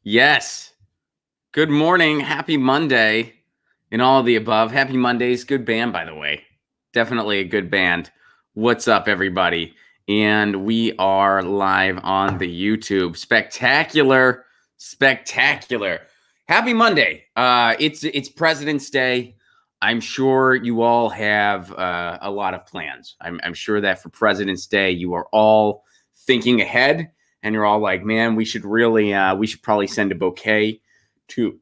Yes. Good morning. Happy Monday and all of the above. Happy Mondays. Good band, by the way. Definitely a good band. What's up, everybody? And we are live on the YouTube. Spectacular. Spectacular. Happy Monday. It's President's Day. I'm sure you all have a lot of plans. I'm sure that for President's Day, you are all thinking ahead. And you're all like, man, we should probably send a bouquet to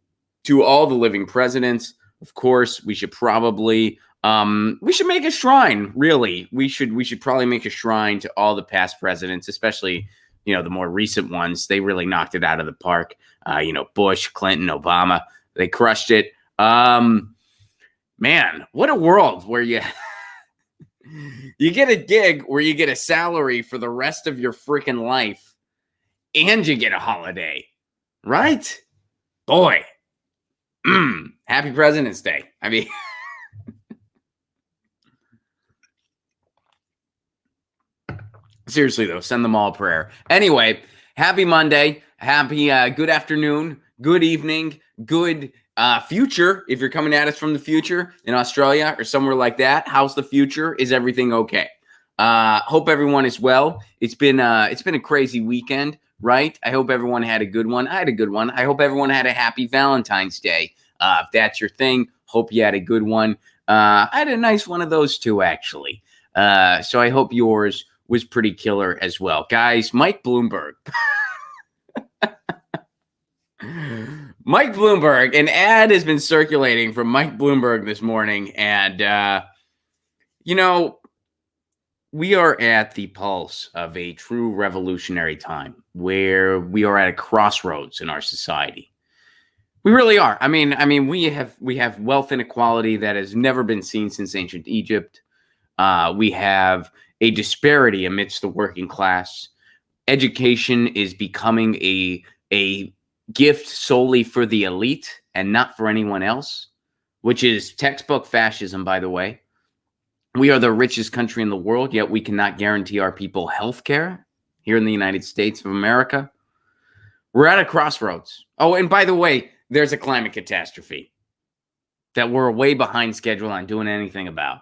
all the living presidents. Of course, we should probably we should make a shrine. Really, we should probably make a shrine to all the past presidents, especially the more recent ones. They really knocked it out of the park. Bush, Clinton, Obama, they crushed it. Man, what a world where you get a gig where you get a salary for the rest of your freaking life. And you get a holiday, right? Boy, happy President's Day. I mean, seriously, though, send them all a prayer. Anyway, happy Monday. Happy good afternoon, good evening, good future. If you're coming at us from the future in Australia or somewhere like that, how's the future? Is everything okay? Hope everyone is well. It's been a crazy weekend. Right? I hope everyone had a good one. I had a good one. I hope everyone had a happy Valentine's Day. If that's your thing, hope you had a good one. I had a nice one of those too, actually. So I hope yours was pretty killer as well. Guys, Mike Bloomberg. Mike Bloomberg, an ad has been circulating from Mike Bloomberg this morning. And, we are at the pulse of a true revolutionary time where we are at a crossroads in our society. We really are. I mean, we have wealth inequality that has never been seen since ancient Egypt. We have a disparity amidst the working class. Education is becoming a gift solely for the elite and not for anyone else, which is textbook fascism, by the way. We are the richest country in the world, yet we cannot guarantee our people health care here in the United States of America. We're at a crossroads. Oh, and by the way, there's a climate catastrophe that we're way behind schedule on doing anything about.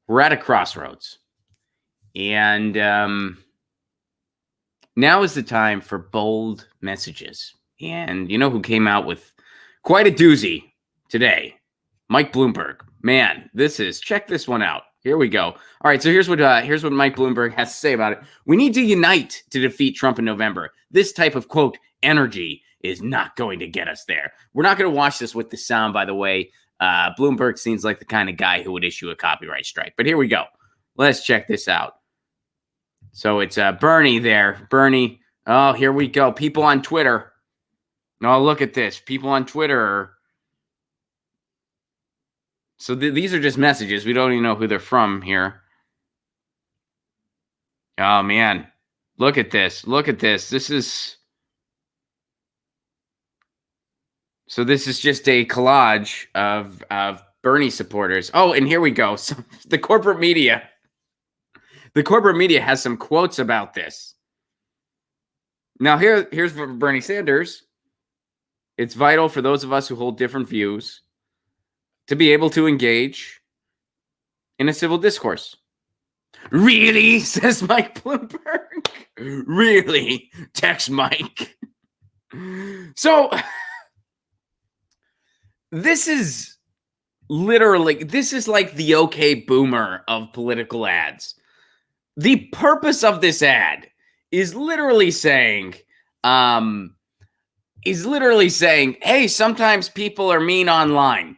We're at a crossroads. And now is the time for bold messages. And you know who came out with quite a doozy today? Mike Bloomberg. Man, check this one out. Here we go. All right, so here's what Mike Bloomberg has to say about it. We need to unite to defeat Trump in November. This type of, quote, energy is not going to get us there. We're not going to watch this with the sound, by the way. Bloomberg seems like the kind of guy who would issue a copyright strike. But here we go. Let's check this out. So it's Bernie there. Bernie. Oh, here we go. People on Twitter. Oh, look at this. People on Twitter. So these are just messages. We don't even know who they're from here. Oh, man. Look at this. Look at this. This is just a collage of Bernie supporters. Oh, and here we go. So the corporate media has some quotes about this. Now, here's for Bernie Sanders. It's vital for those of us who hold different views to be able to engage in a civil discourse. Really, says Mike Bloomberg. Really, text Mike. So this is like the okay boomer of political ads. The purpose of this ad is literally saying, hey, sometimes people are mean online.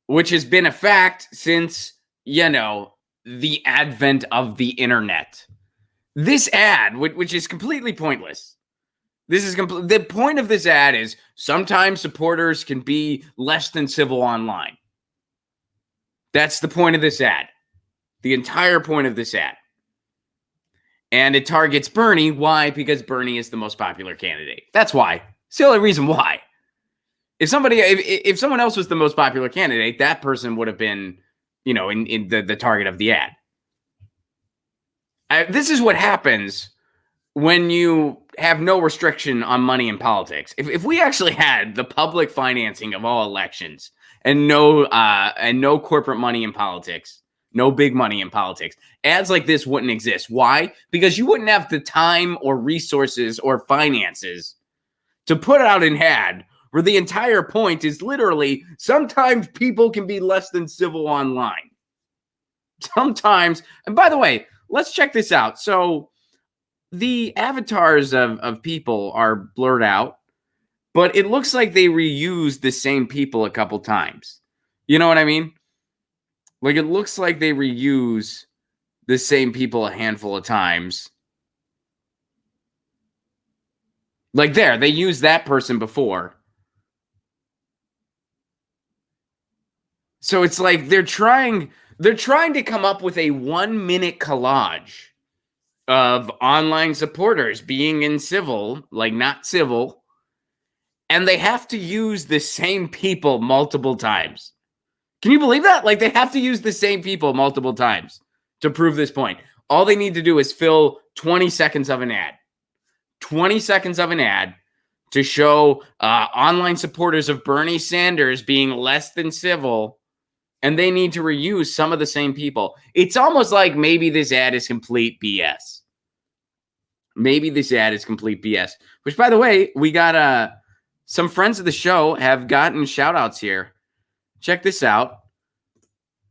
Which has been a fact since, the advent of the internet. This ad, which is completely pointless. The point of this ad is sometimes supporters can be less than civil online. That's the point of this ad. The entire point of this ad. And it targets Bernie. Why? Because Bernie is the most popular candidate. That's why. It's the only reason why. If someone else was the most popular candidate, that person would have been, in the target of the ad. This is what happens when you have no restriction on money in politics, if we actually had the public financing of all elections and no corporate money in politics, no big money in politics, ads like this wouldn't exist. Why? Because you wouldn't have the time or resources or finances to put out an ad where the entire point is literally sometimes people can be less than civil online. Sometimes, and by the way, let's check this out. So the avatars of people are blurred out, but it looks like they reuse the same people a couple times. You know what I mean? Like it looks like they reuse the same people a handful of times. Like there, they used that person before. So it's like they're trying to come up with a 1-minute collage of online supporters being in civil, like not civil, and they have to use the same people multiple times. Can you believe that? Like they have to use the same people multiple times to prove this point. All they need to do is fill 20 seconds of an ad. 20 seconds of an ad to show online supporters of Bernie Sanders being less than civil, and they need to reuse some of the same people. It's almost like maybe this ad is complete BS. Maybe this ad is complete BS. Which, by the way, we got some friends of the show have gotten shout-outs here. Check this out.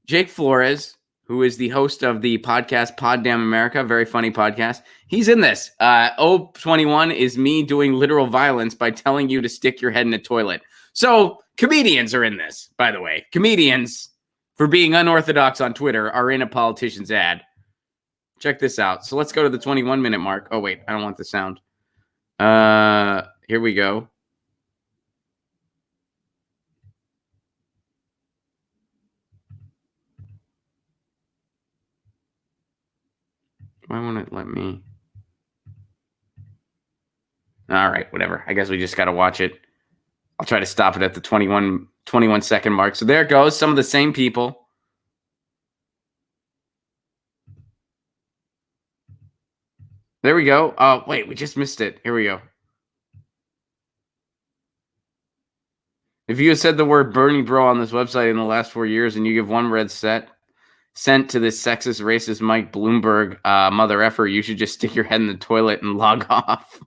Jake Flores, who is the host of the podcast Pod Damn America, very funny podcast. He's in this. 021 is me doing literal violence by telling you to stick your head in a toilet. So comedians are in this, by the way. Comedians, for being unorthodox on Twitter, are in a politician's ad. Check this out. So let's go to the 21-minute mark. Oh, wait, I don't want the sound. Here we go. Why won't it let me? All right, whatever. I guess we just got to watch it. I'll try to stop it at the 21 second mark. So there it goes. Some of the same people. There we go. Oh, wait, we just missed it. Here we go. If you had said the word Bernie bro on this website in the last 4 years and you give one red sent to this sexist, racist Mike Bloomberg mother effer, you should just stick your head in the toilet and log off.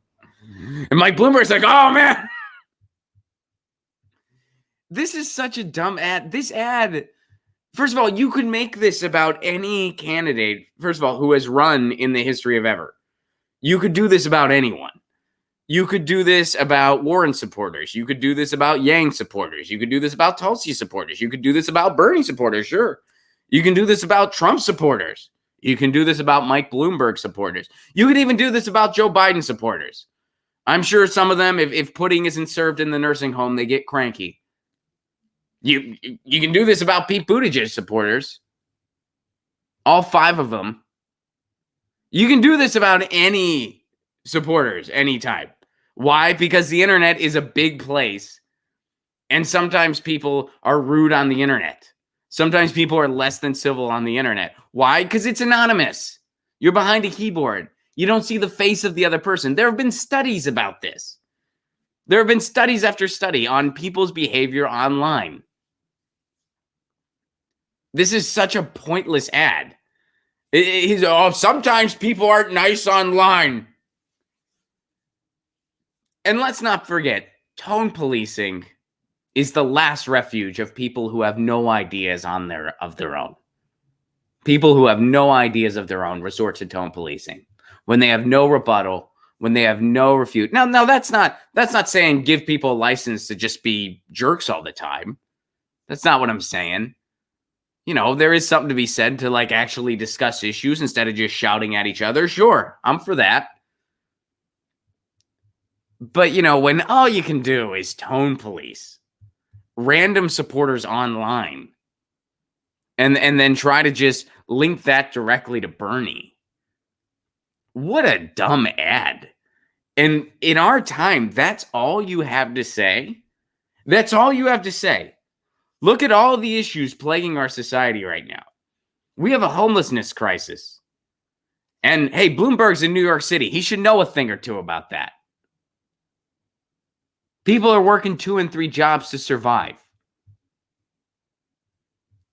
And Mike Bloomberg's like, oh, man. This is such a dumb ad. This ad, first of all, you could make this about any candidate, first of all, who has run in the history of ever. You could do this about anyone. You could do this about Warren supporters. You could do this about Yang supporters. You could do this about Tulsi supporters. You could do this about Bernie supporters, sure. You can do this about Trump supporters. You can do this about Mike Bloomberg supporters. You could even do this about Joe Biden supporters. I'm sure some of them, if pudding isn't served in the nursing home, they get cranky. You can do this about Pete Buttigieg supporters. All 5 of them. You can do this about any supporters, anytime. Why? Because the internet is a big place. And sometimes people are rude on the internet. Sometimes people are less than civil on the internet. Why? Because it's anonymous. You're behind a keyboard. You don't see the face of the other person. There have been studies about this. There have been studies after study on people's behavior online. This is such a pointless ad. Sometimes people aren't nice online. And let's not forget, tone policing is the last refuge of people who have no ideas of their own. People who have no ideas of their own resort to tone policing when they have no rebuttal, when they have no refute. Now that's not saying give people a license to just be jerks all the time. That's not what I'm saying. You know, there is something to be said to like actually discuss issues instead of just shouting at each other. Sure, I'm for that. But, you know, when all you can do is tone police random supporters online and then try to just link that directly to Bernie. What a dumb ad. And in our time, that's all you have to say. That's all you have to say. Look at all the issues plaguing our society right now. We have a homelessness crisis. And hey, Bloomberg's in New York City. He should know a thing or two about that. People are working 2 and 3 jobs to survive.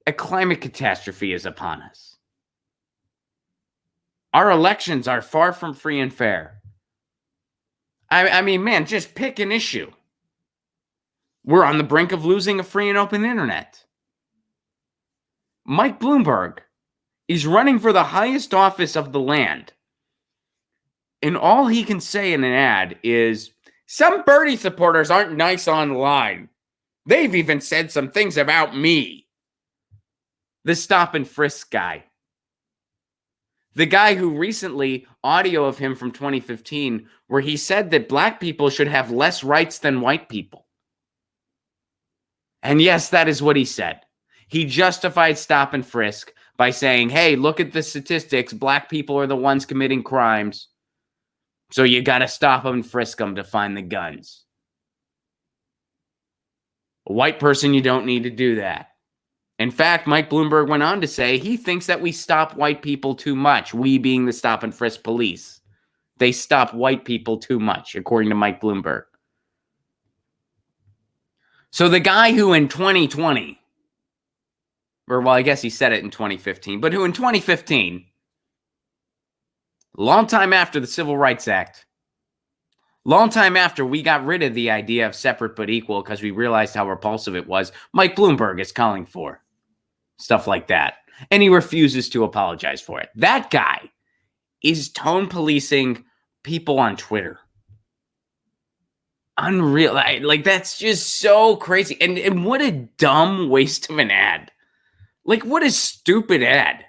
A climate catastrophe is upon us. Our elections are far from free and fair. I mean, man, just pick an issue. We're on the brink of losing a free and open internet. Mike Bloomberg is running for the highest office of the land. And all he can say in an ad is, some Bernie supporters aren't nice online. They've even said some things about me. The stop and frisk guy. The guy who recently, audio of him from 2015, where he said that black people should have less rights than white people. And yes, that is what he said. He justified stop and frisk by saying, hey, look at the statistics. Black people are the ones committing crimes. So you got to stop them and frisk them to find the guns. A white person, you don't need to do that. In fact, Mike Bloomberg went on to say he thinks that we stop white people too much, we being the stop and frisk police. They stop white people too much, according to Mike Bloomberg. So the guy who in 2020, or well, I guess he said it in 2015, but who in 2015, long time after the Civil Rights Act, long time after we got rid of the idea of separate but equal because we realized how repulsive it was, Mike Bloomberg is calling for stuff like that. And he refuses to apologize for it. That guy is tone policing people on Twitter. Unreal. Like, that's just so crazy. And what a dumb waste of an ad. Like, what a stupid ad.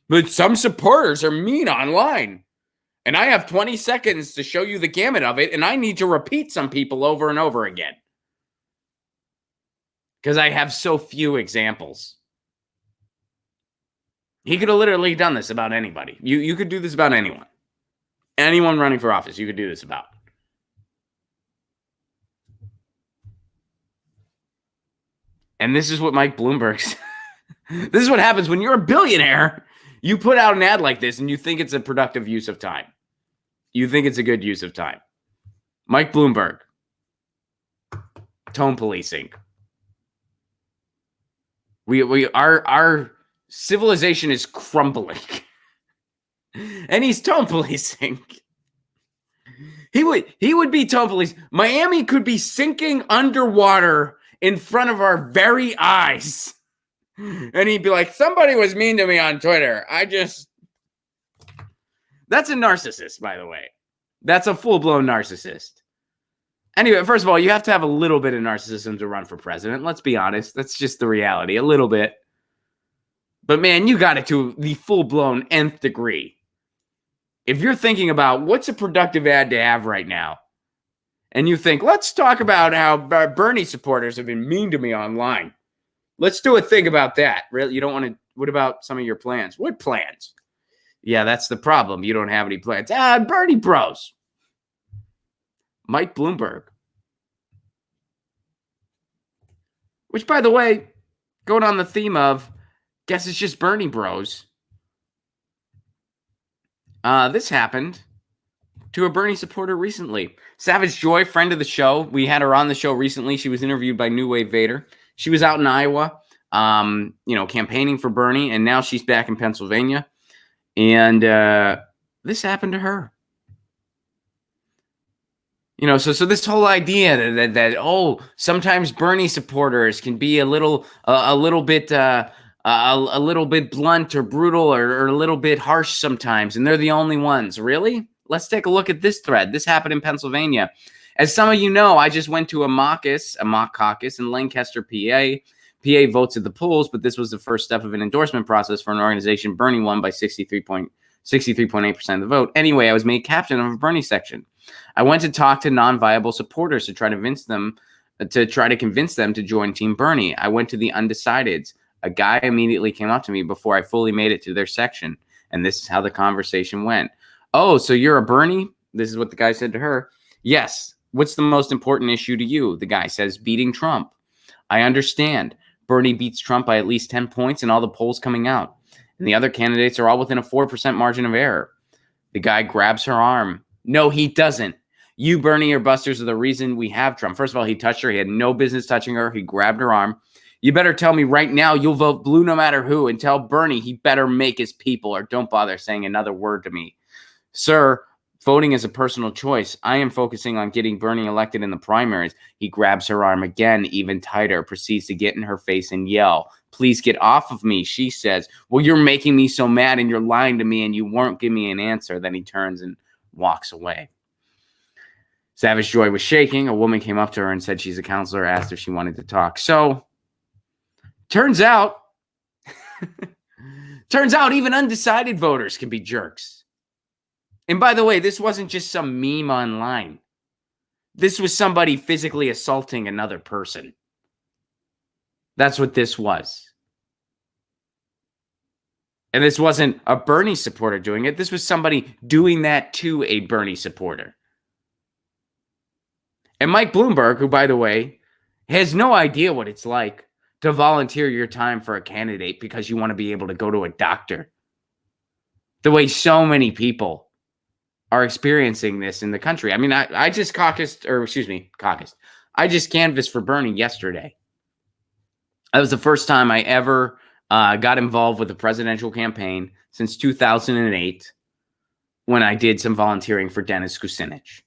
But some supporters are mean online. And I have 20 seconds to show you the gamut of it. And I need to repeat some people over and over again. Because I have so few examples. He could have literally done this about anybody. You could do this about anyone. Anyone running for office, you could do this about. And this is what Mike Bloomberg's. This is what happens when you're a billionaire. You put out an ad like this and you think it's a productive use of time. You think it's a good use of time. Mike Bloomberg. Tone policing. Our civilization is crumbling. And he's tone policing. He would be tone police. Miami could be sinking underwater in front of our very eyes. And he'd be like, somebody was mean to me on Twitter. That's a narcissist, by the way. That's a full-blown narcissist. Anyway, first of all, you have to have a little bit of narcissism to run for president. Let's be honest. That's just the reality. A little bit. But man, you got it to the full-blown nth degree. If you're thinking about what's a productive ad to have right now, and you think, let's talk about how Bernie supporters have been mean to me online. Let's do a thing about that. Really, you don't want to. What about some of your plans? What plans? Yeah, that's the problem. You don't have any plans. Bernie bros. Mike Bloomberg. Which, by the way, going on the theme of, guess it's just Bernie bros. This happened to a Bernie supporter recently. Savage Joy, friend of the show. We had her on the show recently. She was interviewed by New Wave Vader. She was out in Iowa, campaigning for Bernie, and now she's back in Pennsylvania. And this happened to her. So this whole idea that sometimes Bernie supporters can be a little bit blunt or brutal or a little bit harsh sometimes, and they're the only ones. Really? Let's take a look at this thread. This happened in Pennsylvania. As some of you know, I just went to a mock caucus in Lancaster, PA. PA votes at the polls, but this was the first step of an endorsement process for an organization Bernie won by 63.8% of the vote. Anyway, I was made captain of a Bernie section. I went to talk to non-viable supporters to try to convince them to join Team Bernie. I went to the undecideds. A guy immediately came up to me before I fully made it to their section, and this is how the conversation went. Oh, so you're a Bernie? This is what the guy said to her. Yes. What's the most important issue to you? The guy says, beating Trump. I understand. Bernie beats Trump by at least 10 points in all the polls coming out. And the other candidates are all within a 4% margin of error. The guy grabs her arm. No, he doesn't. You, Bernie, or Busters are the reason we have Trump. First of all, he touched her. He had no business touching her. He grabbed her arm. You better tell me right now you'll vote blue no matter who, and tell Bernie he better make his people or don't bother saying another word to me. Sir, voting is a personal choice. I am focusing on getting Bernie elected in the primaries. He grabs her arm again, even tighter, proceeds to get in her face and yell, "Please get off of me," she says. "Well, you're making me so mad and you're lying to me and you won't give me an answer." Then he turns and walks away. Savage Joy was shaking. A woman came up to her and said she's a counselor, asked if she wanted to talk. So, turns out even undecided voters can be jerks. And by the way, this wasn't just some meme online. This was somebody physically assaulting another person. That's what this was. And this wasn't a Bernie supporter doing it. This was somebody doing that to a Bernie supporter. And Mike Bloomberg, who, by the way, has no idea what it's like to volunteer your time for a candidate because you want to be able to go to a doctor. The way so many people are experiencing this in the country. I mean, I just caucused. I just canvassed for Bernie yesterday. That was the first time I ever got involved with a presidential campaign since 2008 when I did some volunteering for Dennis Kucinich.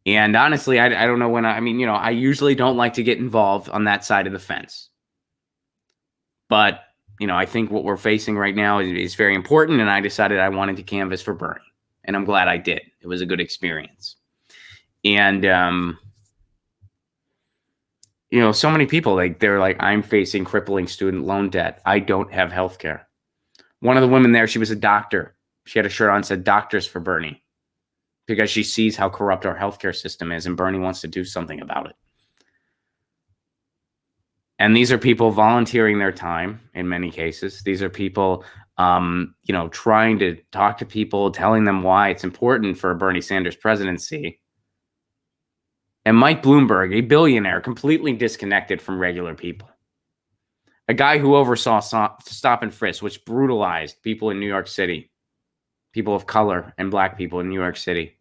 And honestly, I don't know when I usually don't like to get involved on that side of the fence. But, I think what we're facing right now is very important. And I decided I wanted to canvass for Bernie. And I'm glad I did. It was a good experience. And, so many people, they're like, I'm facing crippling student loan debt. I don't have health care. One of the women there, she was a doctor. She had a shirt on that said "Doctors for Bernie," because she sees how corrupt our healthcare system is, and Bernie wants to do something about it. And these are people volunteering their time in many cases. These are people, trying to talk to people, telling them why it's important for a Bernie Sanders presidency. And Mike Bloomberg, a billionaire, completely disconnected from regular people. A guy who oversaw stop and frisk, which brutalized people in New York City, people of color and black people in New York City.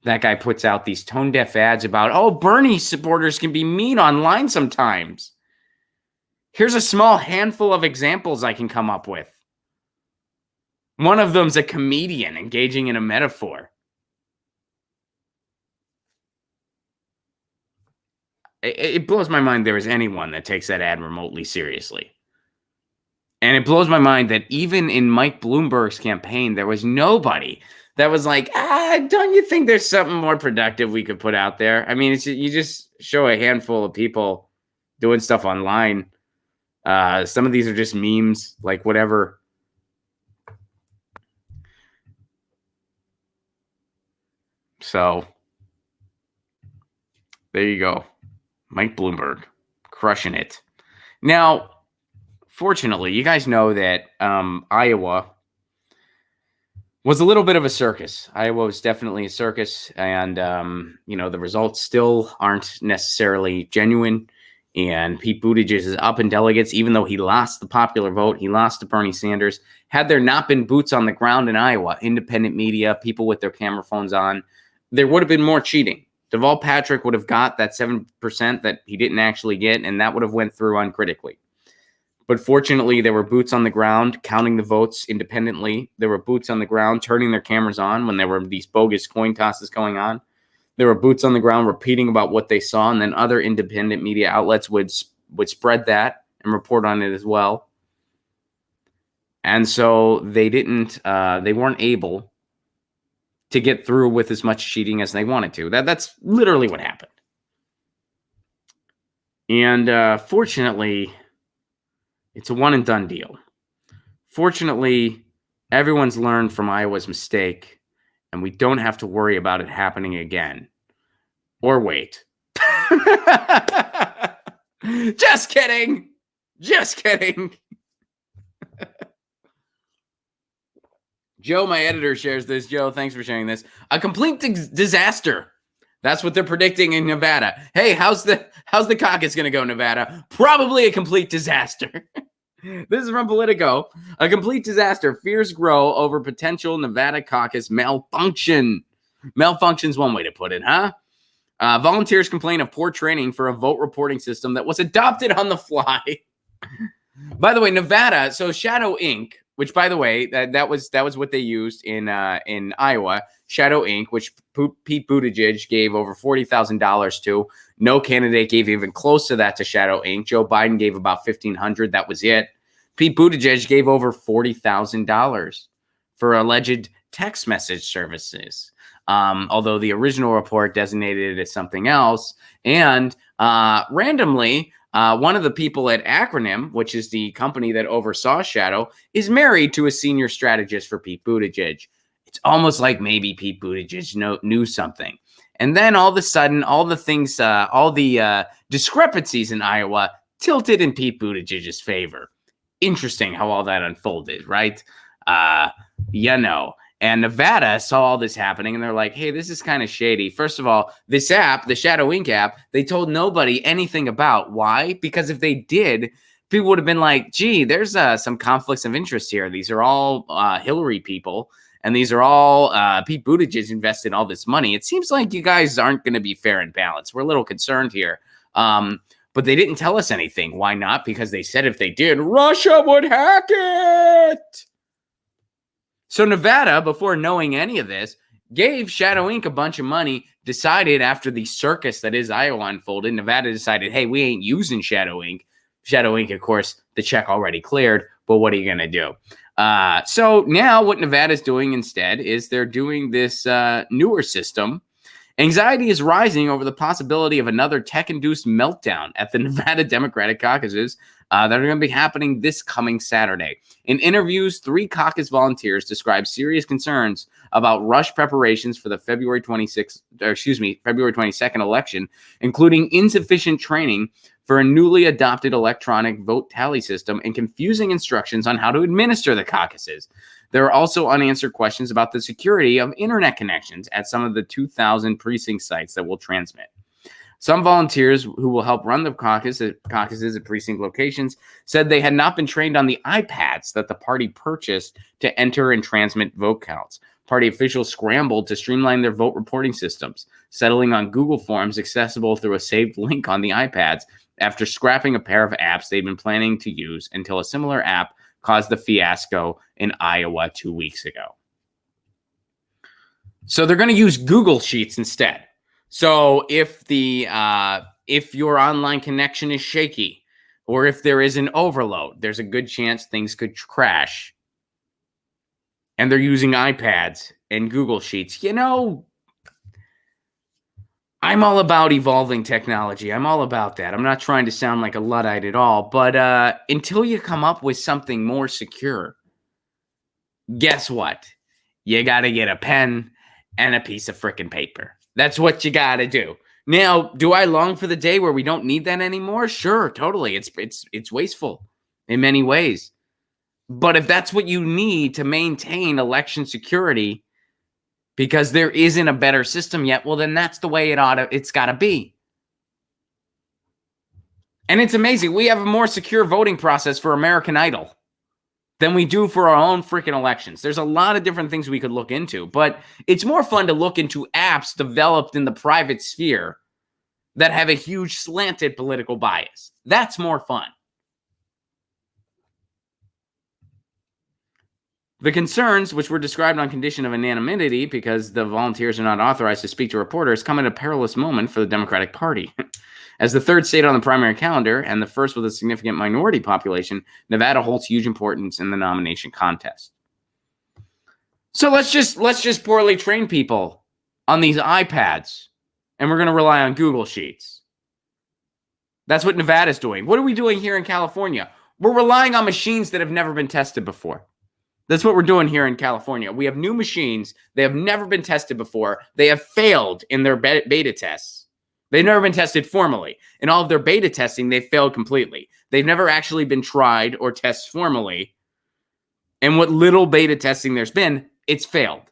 That guy puts out these tone-deaf ads about, Bernie supporters can be mean online sometimes. Here's a small handful of examples I can come up with. One of them's a comedian engaging in a metaphor. It blows my mind there is anyone that takes that ad remotely seriously. And it blows my mind that even in Mike Bloomberg's campaign, there was nobody that was like, don't you think there's something more productive we could put out there? I mean, you just show a handful of people doing stuff online. Some of these are just memes, like whatever. So there you go. Mike Bloomberg crushing it. Now, fortunately, you guys know that Iowa was a little bit of a circus. Iowa was definitely a circus, and the results still aren't necessarily genuine. And Pete Buttigieg is up in delegates, even though he lost the popular vote. He lost to Bernie Sanders. Had there not been boots on the ground in Iowa, independent media, people with their camera phones on, there would have been more cheating. Deval Patrick would have got that 7% that he didn't actually get, and that would have went through uncritically. But fortunately, there were boots on the ground counting the votes independently. There were boots on the ground turning their cameras on when there were these bogus coin tosses going on. There were boots on the ground repeating about what they saw, and then other independent media outlets would spread that and report on it as well. And so they weren't able to get through with as much cheating as they wanted to. That's literally what happened. And fortunately, it's a one and done deal. Fortunately, everyone's learned from Iowa's mistake, and we don't have to worry about it happening again. Or wait. Just kidding. Just kidding. Joe, my editor, shares this. Joe, thanks for sharing this. A complete disaster. That's what they're predicting in Nevada. Hey, how's the caucus going to go, Nevada? Probably a complete disaster. This is from Politico. A complete disaster. Fears grow over potential Nevada caucus malfunction. Malfunction's one way to put it, huh? Volunteers complain of poor training for a vote reporting system that was adopted on the fly. By the way, Nevada, so Shadow Inc., which, by the way, that was what they used in Iowa. Shadow Inc., which Pete Buttigieg gave over $40,000 to. No candidate gave even close to that to Shadow Inc. Joe Biden gave about $1,500. That was it. Pete Buttigieg gave over $40,000 for alleged text message services. Although the original report designated it as something else. And randomly, one of the people at Acronym, which is the company that oversaw Shadow, is married to a senior strategist for Pete Buttigieg. It's almost like maybe Pete Buttigieg knew something. And then all of a sudden, all the discrepancies in Iowa tilted in Pete Buttigieg's favor. Interesting how all that unfolded, right? And Nevada saw all this happening, and they're like, hey, this is kind of shady. First of all, this app, the Shadow Inc. app, they told nobody anything about. Why? Because if they did, people would have been like, gee, there's some conflicts of interest here. These are all Hillary people, and these are all Pete Buttigieg invested all this money. It seems like you guys aren't going to be fair and balanced. We're a little concerned here. But they didn't tell us anything. Why not? Because they said if they did, Russia would hack it. So Nevada, before knowing any of this, gave Shadow Inc. a bunch of money, decided after the circus that is Iowa unfolded, Nevada decided, hey, we ain't using Shadow Inc. Shadow Inc., of course, the check already cleared, but what are you going to do? So now what Nevada's doing instead is they're doing this newer system. Anxiety is rising over the possibility of another tech-induced meltdown at the Nevada Democratic caucuses that are going to be happening this coming Saturday. In interviews, 3 caucus volunteers described serious concerns about rush preparations for the February 22nd election, including insufficient training for a newly adopted electronic vote tally system and confusing instructions on how to administer the caucuses. There are also unanswered questions about the security of internet connections at some of the 2,000 precinct sites that will transmit. Some volunteers who will help run the caucuses at precinct locations said they had not been trained on the iPads that the party purchased to enter and transmit vote counts. Party officials scrambled to streamline their vote reporting systems, settling on Google Forms accessible through a saved link on the iPads after scrapping a pair of apps they'd been planning to use until a similar app caused the fiasco in Iowa 2 weeks ago. So they're going to use Google Sheets instead. So if your online connection is shaky, or if there is an overload, there's a good chance things could crash. And they're using iPads and Google Sheets. You know, I'm all about evolving technology. I'm all about that. I'm not trying to sound like a Luddite at all. But until you come up with something more secure, guess what? You got to get a pen and a piece of frickin' paper. That's what you got to do. Now, do I long for the day where we don't need that anymore? Sure, totally. It's wasteful in many ways. But if that's what you need to maintain election security, because there isn't a better system yet, well, then that's the way it's got to be. And it's amazing. We have a more secure voting process for American Idol than we do for our own freaking elections. There's a lot of different things we could look into, but it's more fun to look into apps developed in the private sphere that have a huge slanted political bias. That's more fun. The concerns, which were described on condition of anonymity because the volunteers are not authorized to speak to reporters, come at a perilous moment for the Democratic Party. As the third state on the primary calendar and the first with a significant minority population, Nevada holds huge importance in the nomination contest. So let's just poorly train people on these iPads, and we're going to rely on Google Sheets. That's what Nevada's doing. What are we doing here in California? We're relying on machines that have never been tested before. That's what we're doing here in California. We have new machines. They have never been tested before. They have failed in their beta tests. They've never been tested formally. In all of their beta testing, they failed completely. They've never actually been tried or tested formally. And what little beta testing there's been, it's failed.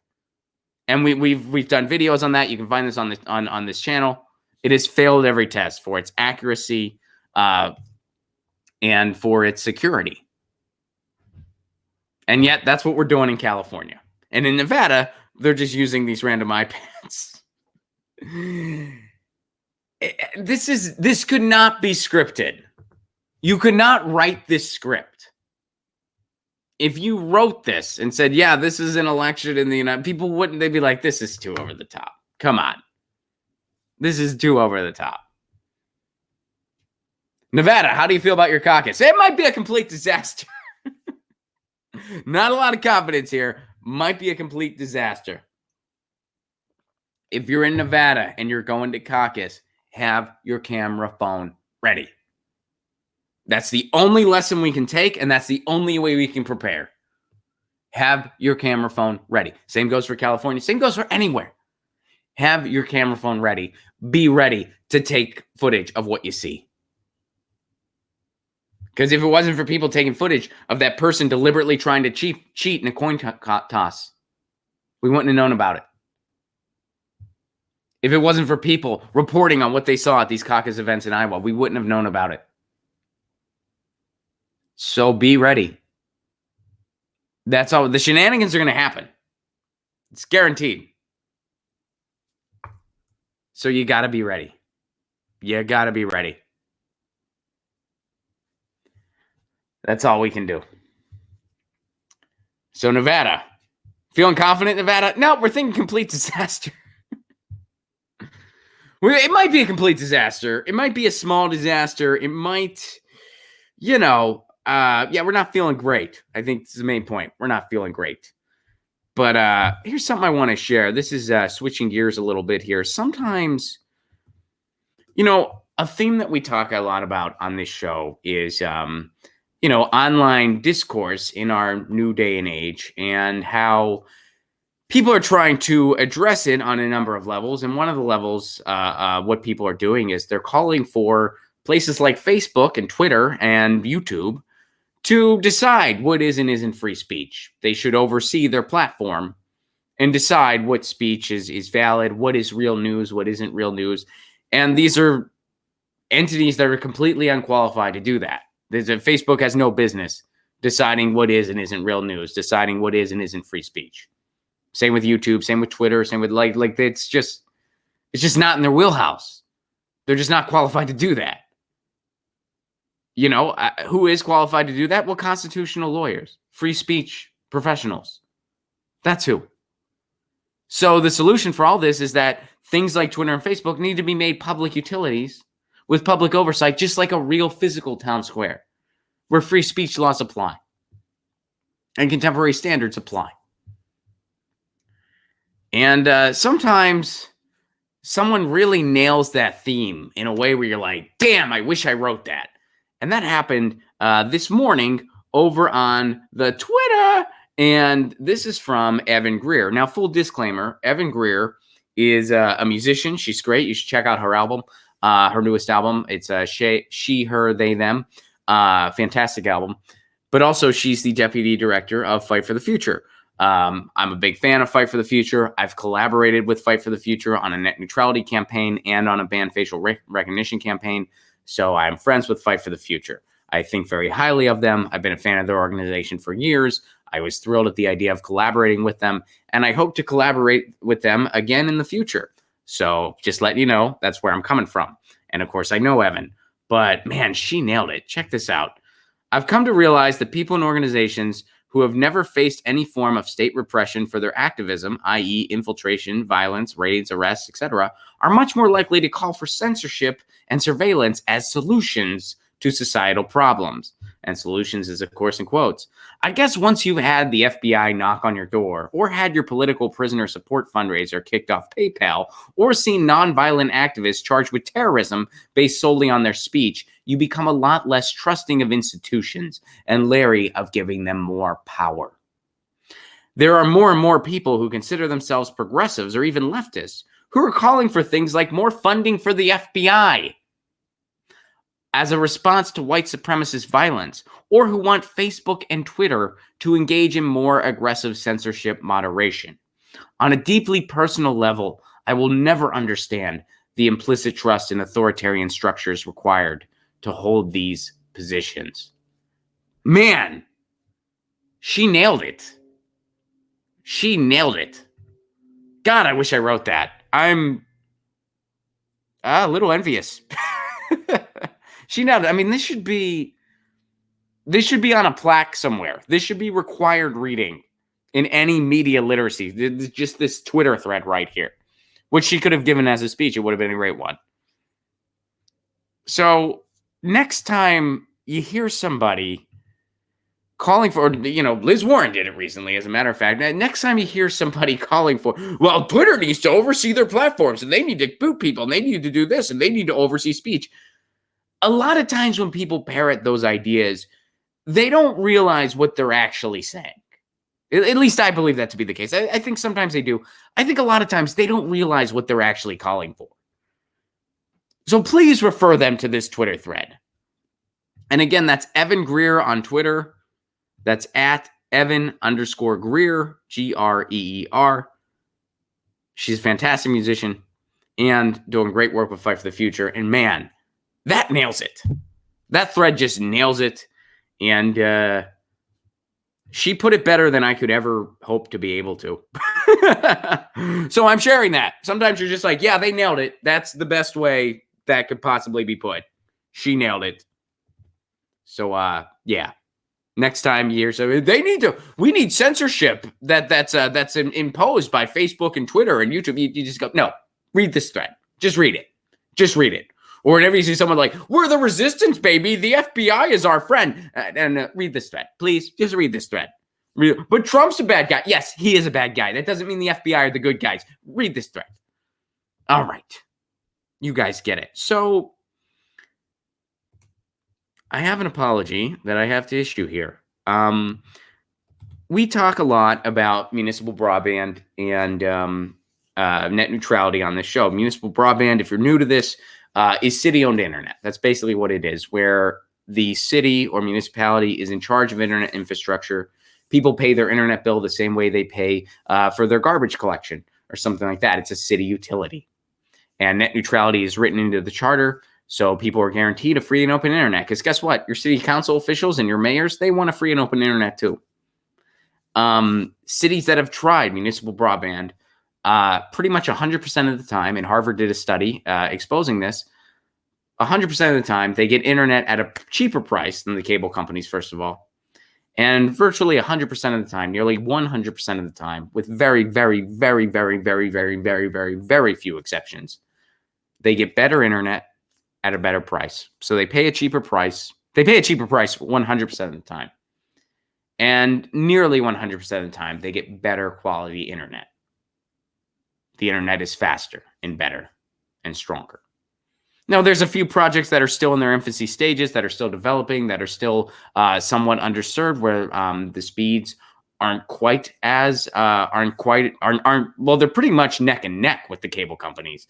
And we've done videos on that. You can find this on this channel. It has failed every test for its accuracy and for its security. And yet that's what we're doing in California. And in Nevada, they're just using these random iPads. This could not be scripted. You could not write this script. If you wrote this and said, yeah, this is an election in the United, people wouldn't, they'd be like, this is too over the top. Come on. This is too over the top. Nevada, how do you feel about your caucus? It might be a complete disaster. Not a lot of confidence here. Might be a complete disaster. If you're in Nevada and you're going to caucus, have your camera phone ready. That's the only lesson we can take, and that's the only way we can prepare. Have your camera phone ready. Same goes for California. Same goes for anywhere. Have your camera phone ready. Be ready to take footage of what you see. Because if it wasn't for people taking footage of that person deliberately trying to cheat in a coin toss, we wouldn't have known about it. If it wasn't for people reporting on what they saw at these caucus events in Iowa, we wouldn't have known about it. So be ready. That's all. The shenanigans are going to happen. It's guaranteed. So you got to be ready. You got to be ready. That's all we can do. So Nevada. Feeling confident, Nevada? No, we're thinking complete disaster. It might be a complete disaster. It might be a small disaster. It might, we're not feeling great. I think this is the main point. We're not feeling great. But here's something I want to share. This is switching gears a little bit here. Sometimes, a theme that we talk a lot about on this show is, online discourse in our new day and age, and how people are trying to address it on a number of levels. And one of the levels, what people are doing is they're calling for places like Facebook and Twitter and YouTube to decide what is and isn't free speech. They should oversee their platform and decide what speech is valid, what is real news, what isn't real news. And these are entities that are completely unqualified to do that. Facebook has no business deciding what is and isn't real news, deciding what is and isn't free speech. Same with YouTube, same with Twitter, same with like it's just not in their wheelhouse. They're just not qualified to do that. Who is qualified to do that? Well, constitutional lawyers, free speech professionals. That's who. So the solution for all this is that things like Twitter and Facebook need to be made public utilities with public oversight, just like a real physical town square, where free speech laws apply and contemporary standards apply. And sometimes someone really nails that theme in a way where you're like, damn, I wish I wrote that. And that happened this morning over on the Twitter. And this is from Evan Greer. Now, full disclaimer, Evan Greer is a musician. She's great. You should check out her album, her newest album. It's She, Her, They, Them. Fantastic album. But also, she's the deputy director of Fight for the Future. I'm a big fan of Fight for the Future. I've collaborated with Fight for the Future on a net neutrality campaign and on a banned facial recognition campaign. So I'm friends with Fight for the Future. I think very highly of them. I've been a fan of their organization for years. I was thrilled at the idea of collaborating with them, and I hope to collaborate with them again in the future. So just letting you know, that's where I'm coming from. And of course, I know Evan, but man, she nailed it. Check this out. I've come to realize that people and organizations who have never faced any form of state repression for their activism, i.e. infiltration, violence, raids, arrests, etc., are much more likely to call for censorship and surveillance as solutions to societal problems. And solutions is, of course, in quotes. I guess once you've had the FBI knock on your door, or had your political prisoner support fundraiser kicked off PayPal, or seen nonviolent activists charged with terrorism based solely on their speech, you become a lot less trusting of institutions and leery of giving them more power. There are more and more people who consider themselves progressives or even leftists who are calling for things like more funding for the FBI as a response to white supremacist violence, or who want Facebook and Twitter to engage in more aggressive censorship moderation. On a deeply personal level, I will never understand the implicit trust in authoritarian structures required to hold these positions. Man, she nailed it. She nailed it. God, I wish I wrote that. I'm a little envious. She nailed it. I mean, this should be on a plaque somewhere. This should be required reading in any media literacy. Just this Twitter thread right here, which she could have given as a speech. It would have been a great one. So next time you hear somebody calling for, Liz Warren did it recently, as a matter of fact. Next time you hear somebody calling for, well, Twitter needs to oversee their platforms, and they need to boot people, and they need to do this, and they need to oversee speech. A lot of times when people parrot those ideas, they don't realize what they're actually saying. At least I believe that to be the case. I think sometimes they do. I think a lot of times they don't realize what they're actually calling for. So please refer them to this Twitter thread. And again, that's Evan Greer on Twitter. That's at Evan_Greer, Greer. She's a fantastic musician and doing great work with Fight for the Future. And man, that nails it. That thread just nails it. And she put it better than I could ever hope to be able to. So I'm sharing that. Sometimes you're just like, yeah, they nailed it. That's the best way that could possibly be put. She nailed it. So, yeah. Next time you hear something, we need censorship that's imposed by Facebook and Twitter and YouTube. You just go, no, read this thread. Just read it. Just read it. Or whenever you see someone like, we're the resistance, baby. The FBI is our friend. And read this thread. Please, just read this thread. But Trump's a bad guy. Yes, he is a bad guy. That doesn't mean the FBI are the good guys. Read this thread. All right. You guys get it. So I have an apology that I have to issue here. We talk a lot about municipal broadband and net neutrality on this show. Municipal broadband, if you're new to this, is city-owned internet. That's basically what it is, where the city or municipality is in charge of internet infrastructure. People pay their internet bill the same way they pay for their garbage collection or something like that. It's a city utility. And net neutrality is written into the charter, so people are guaranteed a free and open internet. Because guess what? Your city council officials and your mayors, they want a free and open internet too. Cities that have tried municipal broadband, pretty much 100% of the time, and Harvard did a study exposing this, 100% of the time, they get internet at a cheaper price than the cable companies, first of all. And virtually 100% of the time, nearly 100% of the time, with very, very, very, very, very, very, very, very, very few exceptions, they get better internet at a better price. So they pay a cheaper price. They pay a cheaper price 100% of the time. And nearly 100% of the time, they get better quality internet. The internet is faster and better and stronger. Now, there's a few projects that are still in their infancy stages, that are still developing, that are still somewhat underserved, where the speeds aren't quite as, well, they're pretty much neck and neck with the cable companies,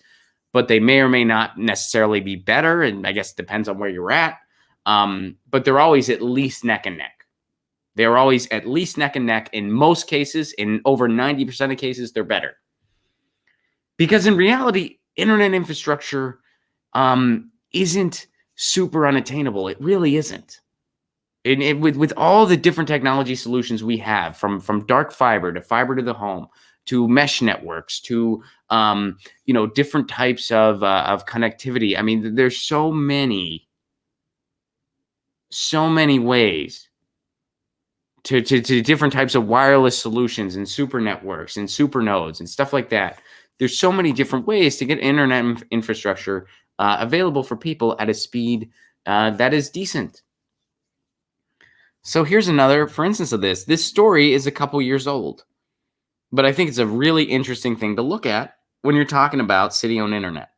but they may or may not necessarily be better. And I guess it depends on where you're at. But they're always at least neck and neck. They're always at least neck and neck. In most cases, in over 90% of cases, they're better. Because in reality, internet infrastructure isn't super unattainable. It really isn't. With all the different technology solutions we have, from dark fiber to the home, to mesh networks, to different types of connectivity. I mean, there's so many ways to different types of wireless solutions and super networks and super nodes and stuff like that. There's so many different ways to get internet infrastructure available for people at a speed that is decent. So here's another, for instance, of this. This story is a couple years old, but I think it's a really interesting thing to look at when you're talking about city-owned internet.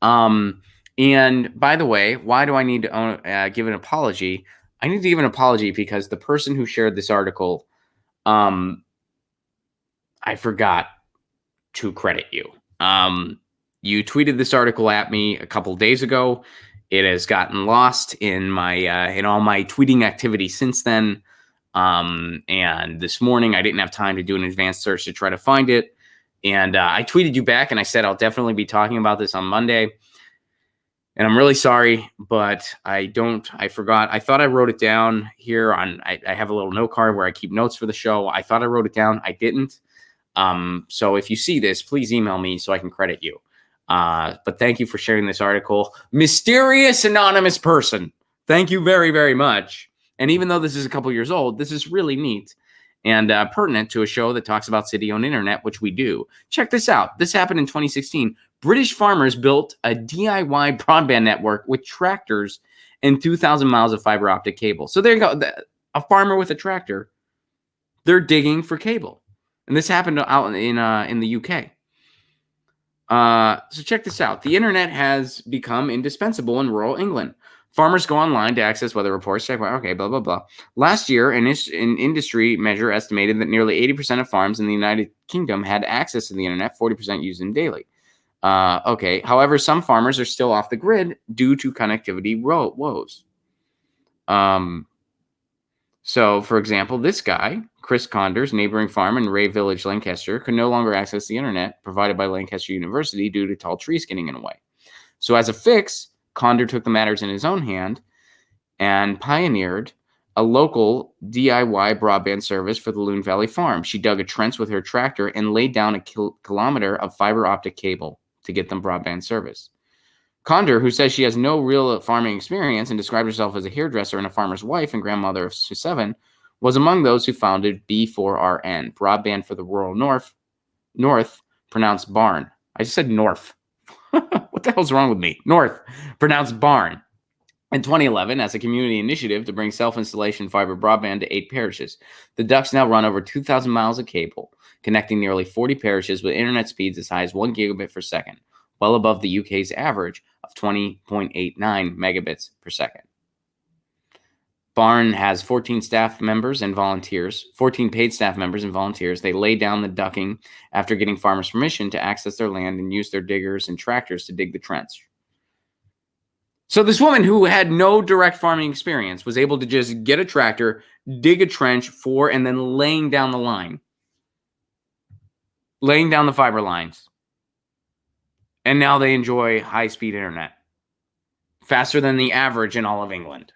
And by the way, why do I need to give an apology? I need to give an apology because the person who shared this article, I forgot to credit you. You tweeted this article at me a couple days ago. It has gotten lost in my in all my tweeting activity since then. And this morning I didn't have time to do an advanced search to try to find it. And I tweeted you back and I said I'll definitely be talking about this on Monday. And I'm really sorry, but I forgot. I thought I wrote it down here I have a little note card where I keep notes for the show. I thought I wrote it down. I didn't. So if you see this, please email me so I can credit you. But thank you for sharing this article. Mysterious anonymous person. Thank you very, very much. And even though this is a couple years old, this is really neat and pertinent to a show that talks about city-owned internet, which we do. Check this out. This happened in 2016. British farmers built a DIY broadband network with tractors and 2,000 miles of fiber optic cable. So there you go. A farmer with a tractor, they're digging for cable. And this happened out in the UK. So check this out. The internet has become indispensable in rural England. Farmers go online to access weather reports. Check, okay, blah, blah, blah. Last year, an industry measure estimated that nearly 80% of farms in the United Kingdom had access to the internet, 40% used them daily. Okay. However, some farmers are still off the grid due to connectivity woes. So, for example, this guy, Chris Conder's neighboring farm in Ray Village, Lancaster, could no longer access the internet provided by Lancaster University due to tall trees getting in the way. So as a fix, Conder took the matters in his own hand and pioneered a local DIY broadband service for the Loon Valley farm. She dug a trench with her tractor and laid down a kilometer of fiber optic cable to get them broadband service. Conder, who says she has no real farming experience and described herself as a hairdresser and a farmer's wife and grandmother of 7, was among those who founded B4RN, Broadband for the Rural North, pronounced barn. I just said north. What the hell's wrong with me? North, pronounced barn. In 2011, as a community initiative to bring self-installation fiber broadband to 8 parishes, the Ducks now run over 2,000 miles of cable, connecting nearly 40 parishes with internet speeds as high as 1 gigabit per second, well above the UK's average of 20.89 megabits per second. Barn has 14 paid staff members and volunteers. They lay down the ducking after getting farmers' permission to access their land and use their diggers and tractors to dig the trench. So this woman who had no direct farming experience was able to just get a tractor, dig a trench and then laying down the fiber lines. And now they enjoy high-speed internet, faster than the average in all of England.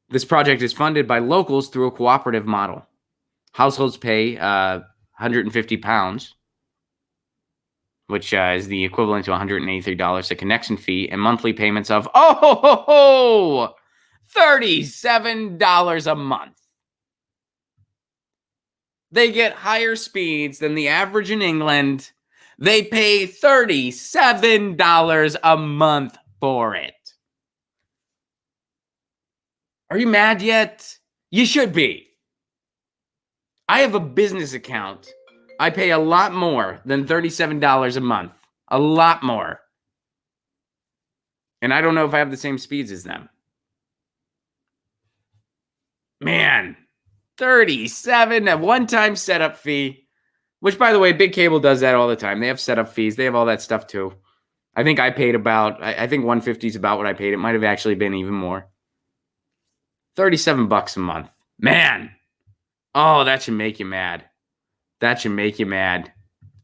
This project is funded by locals through a cooperative model. Households pay £150, which is the equivalent to $183, a connection fee, and monthly payments of $37 a month. They get higher speeds than the average in England. They pay $37 a month for it. Are you mad yet? You should be. I have a business account. I pay a lot more than $37 a month. A lot more. And I don't know if I have the same speeds as them. Man, 37, a one-time setup fee, which, by the way, Big Cable does that all the time. They have setup fees. They have all that stuff, too. I think I paid about, I think 150 is about what I paid. It might have actually been even more. $37 a month. Man. Oh, that should make you mad. That should make you mad.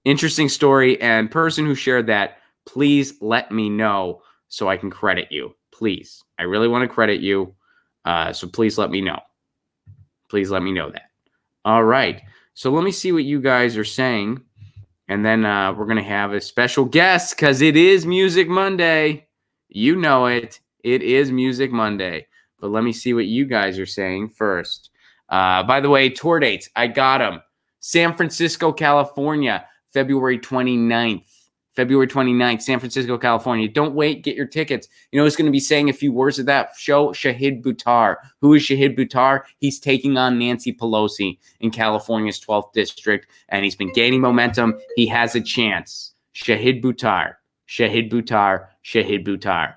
Interesting story. And person who shared that, please let me know so I can credit you. Please. I really want to credit you. So please let me know. Please let me know that. All right. So let me see what you guys are saying. And then we're going to have a special guest because it is Music Monday. You know it. It is Music Monday. But let me see what you guys are saying first. By the way, tour dates. I got them. San Francisco, California, February 29th. February 29th, San Francisco, California. Don't wait. Get your tickets. You know who's going to be saying a few words at that show? Shahid Buttar. Who is Shahid Buttar? He's taking on Nancy Pelosi in California's 12th district, and he's been gaining momentum. He has a chance. Shahid Buttar. Shahid Buttar. Shahid Buttar.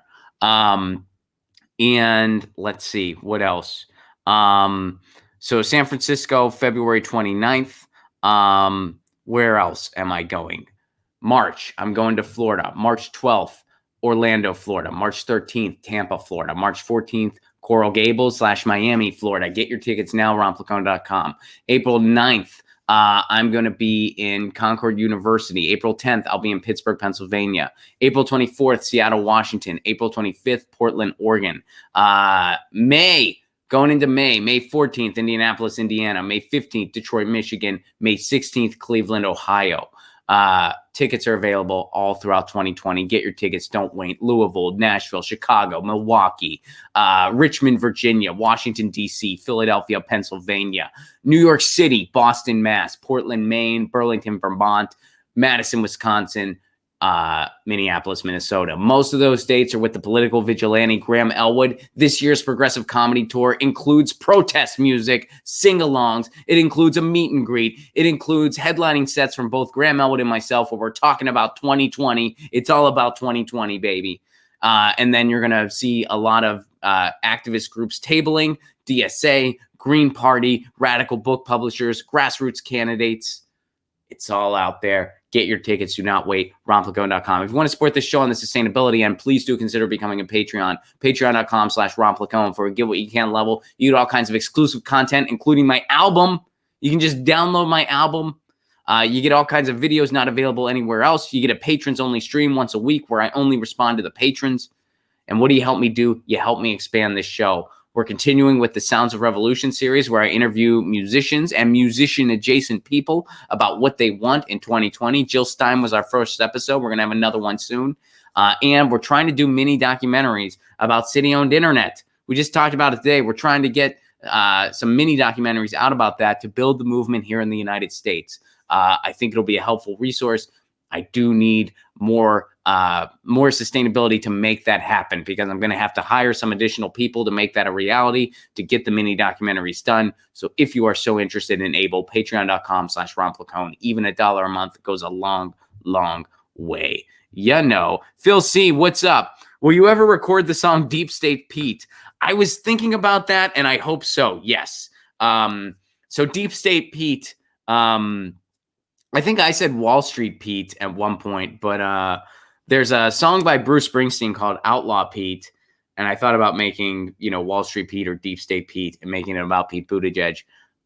And let's see. What else? So San Francisco, February 29th. Where else am I going? March, I'm going to Florida. March 12th, Orlando, Florida. March 13th, Tampa, Florida. March 14th, Coral Gables / Miami, Florida. Get your tickets now, ronplacone.com. April 9th, I'm going to be in Concord University. April 10th, I'll be in Pittsburgh, Pennsylvania. April 24th, Seattle, Washington. April 25th, Portland, Oregon. Going into May 14th, Indianapolis, Indiana. May 15th, Detroit, Michigan. May 16th, Cleveland, Ohio. Tickets are available all throughout 2020. Get your tickets. Don't wait. Louisville, Nashville, Chicago, Milwaukee, Richmond, Virginia, Washington, D.C., Philadelphia, Pennsylvania, New York City, Boston, Mass, Portland, Maine, Burlington, Vermont, Madison, Wisconsin, Minneapolis, Minnesota. Most of those dates are with the political vigilante Graham Elwood. This year's Progressive Comedy Tour includes protest music, sing-alongs. It includes a meet and greet. It includes headlining sets from both Graham Elwood and myself where we're talking about 2020. It's all about 2020, baby. And then you're going to see a lot of activist groups tabling, DSA, Green Party, radical book publishers, grassroots candidates. It's all out there. Get your tickets. Do not wait. RonPlacone.com. If you want to support this show on the sustainability end, please do consider becoming a Patreon. Patreon.com/RonPlacone for a Give What You Can level. You get all kinds of exclusive content, including my album. You can just download my album. You get all kinds of videos not available anywhere else. You get a patrons-only stream once a week where I only respond to the patrons. And what do you help me do? You help me expand this show. We're continuing with the Sounds of Revolution series where I interview musicians and musician-adjacent people about what they want in 2020. Jill Stein was our first episode. We're going to have another one soon. And we're trying to do mini documentaries about city-owned internet. We just talked about it today. We're trying to get some mini documentaries out about that to build the movement here in the United States. I think it'll be a helpful resource. I do need more sustainability to make that happen because I'm going to have to hire some additional people to make that a reality to get the mini documentaries done. So if you are so interested and able, patreon.com/RonPlacone, even $1 a month goes a long, long way. Phil C, what's up? Will you ever record the song Deep State Pete? I was thinking about that and I hope so. Yes. So Deep State Pete, I think I said Wall Street Pete at one point, but there's a song by Bruce Springsteen called Outlaw Pete, and I thought about making, Wall Street Pete or Deep State Pete and making it about Pete Buttigieg.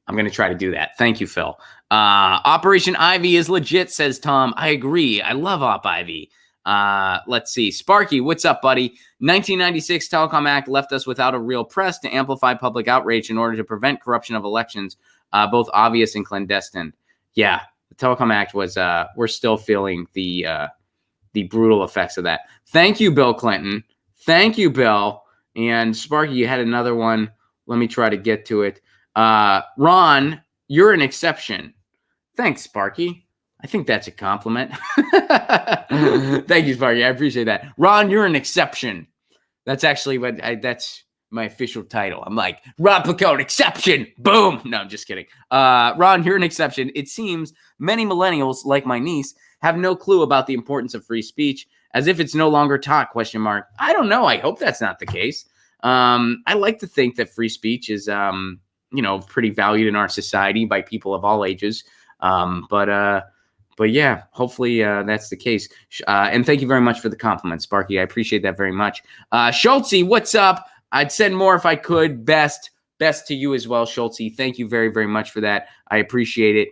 I'm going to try to do that. Thank you, Phil. Operation Ivy is legit, says Tom. I agree. I love Op Ivy. Let's see. Sparky, what's up, buddy? 1996 Telecom Act left us without a real press to amplify public outrage in order to prevent corruption of elections, both obvious and clandestine. Yeah. The Telecom Act was, we're still feeling the brutal effects of that. Thank you, Bill Clinton. Thank you, Bill. And Sparky, you had another one. Let me try to get to it. Ron, you're an exception. Thanks, Sparky. I think that's a compliment. Thank you, Sparky. I appreciate that. Ron, you're an exception. That's actually that's my official title. I'm like, Ron Placone, exception. Boom. No, I'm just kidding. Ron, you're an exception. It seems many millennials, like my niece, have no clue about the importance of free speech, as if it's no longer taught, ? I don't know. I hope that's not the case. I like to think that free speech is, pretty valued in our society by people of all ages. But yeah, hopefully that's the case. And thank you very much for the compliment, Sparky. I appreciate that very much. Schultzy, what's up? I'd send more if I could. Best to you as well, Schultzy. Thank you very, very much for that. I appreciate it.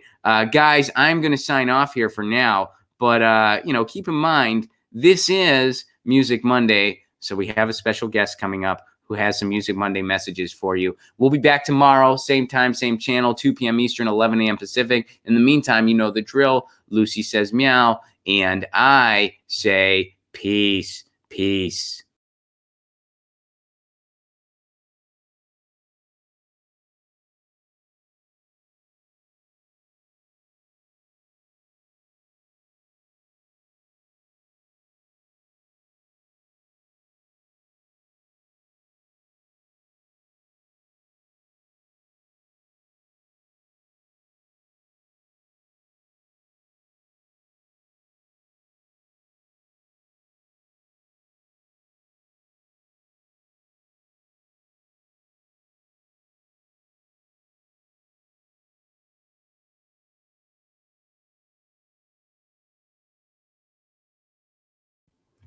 Guys, I'm going to sign off here for now. But, keep in mind, this is Music Monday. So we have a special guest coming up who has some Music Monday messages for you. We'll be back tomorrow, same time, same channel, 2 p.m. Eastern, 11 a.m. Pacific. In the meantime, you know the drill. Lucy says meow, and I say peace, peace.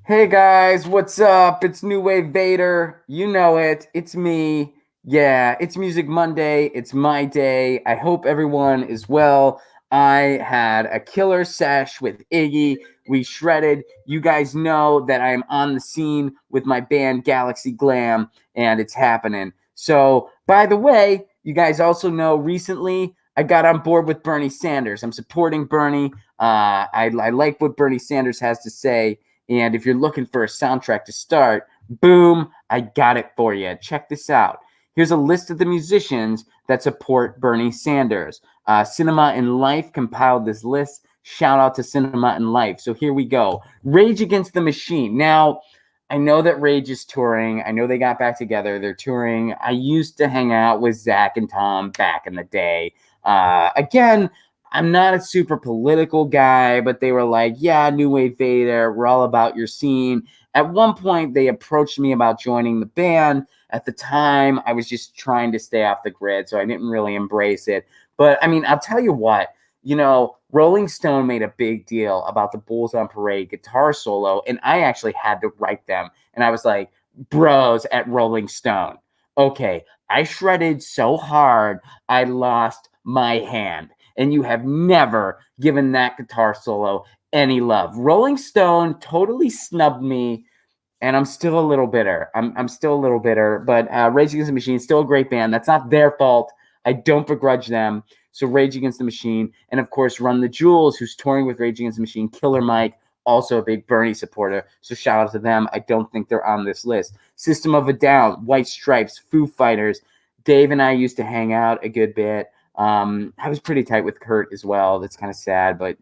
Hey guys, what's up? It's New Wave Vader. You know it. It's me. Yeah, it's Music Monday. It's my day. I hope everyone is well. I had a killer sesh with Iggy. We shredded. You guys know that I am on the scene with my band Galaxy Glam, and it's happening. So, by the way, you guys also know recently I got on board with Bernie Sanders. I'm supporting Bernie. I like what Bernie Sanders has to say. And if you're looking for a soundtrack to start, boom, I got it for you. Check this out. Here's a list of the musicians that support Bernie Sanders. Cinema and Life compiled this list. Shout out to Cinema and Life. So here we go. Rage Against the Machine. Now, I know that Rage is touring. I know they got back together. They're touring. I used to hang out with Zach and Tom back in the day. Again, I'm not a super political guy, but they were like, yeah, New Wave Vader, we're all about your scene. At one point, they approached me about joining the band. At the time, I was just trying to stay off the grid, so I didn't really embrace it. But I mean, I'll tell you what, Rolling Stone made a big deal about the Bulls on Parade guitar solo, and I actually had to write them. And I was like, bros at Rolling Stone. Okay, I shredded so hard, I lost my hand. And you have never given that guitar solo any love. Rolling Stone totally snubbed me, and I'm still a little bitter. I'm still a little bitter, but Rage Against the Machine is still a great band. That's not their fault. I don't begrudge them. So Rage Against the Machine, and of course Run the Jewels, who's touring with Rage Against the Machine, Killer Mike, also a big Bernie supporter. So shout out to them. I don't think they're on this list. System of a Down, White Stripes, Foo Fighters. Dave and I used to hang out a good bit. I was pretty tight with Kurt as well. That's kind of sad, but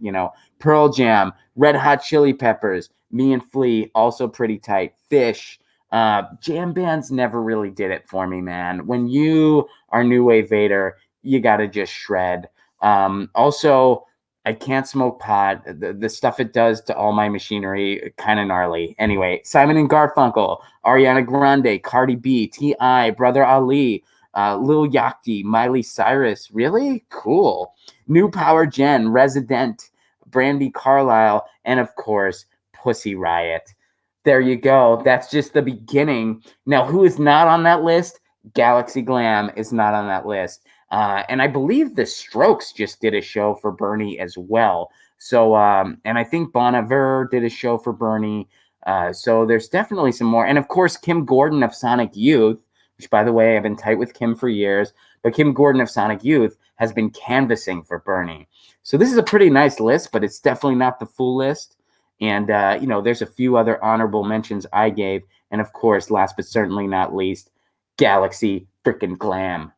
Pearl Jam, Red Hot Chili Peppers, me and Flea, also pretty tight. Fish. Jam bands never really did it for me, man. When you are New Wave Vader, you got to just shred. Also, I can't smoke pot. The stuff it does to all my machinery, kind of gnarly. Anyway, Simon and Garfunkel, Ariana Grande, Cardi B, T.I., Brother Ali, Lil Yachty, Miley Cyrus. Really? Cool. New Power Gen, Resident, Brandy Carlisle, and of course, Pussy Riot. There you go. That's just the beginning. Now, who is not on that list? Galaxy Glam is not on that list. And I believe the Strokes just did a show for Bernie as well. So, and I think Bon Iver did a show for Bernie. So there's definitely some more. And of course, Kim Gordon of Sonic Youth, which, by the way, I've been tight with Kim for years. But Kim Gordon of Sonic Youth has been canvassing for Bernie. So this is a pretty nice list, but it's definitely not the full list. And, there's a few other honorable mentions I gave. And of course, last but certainly not least, Galaxy freaking Glam.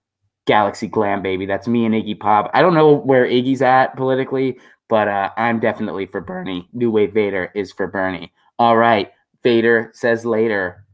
Galaxy Glam, baby. That's me and Iggy Pop. I don't know where Iggy's at politically, but I'm definitely for Bernie. New Wave Vader is for Bernie. All right. Vader says later.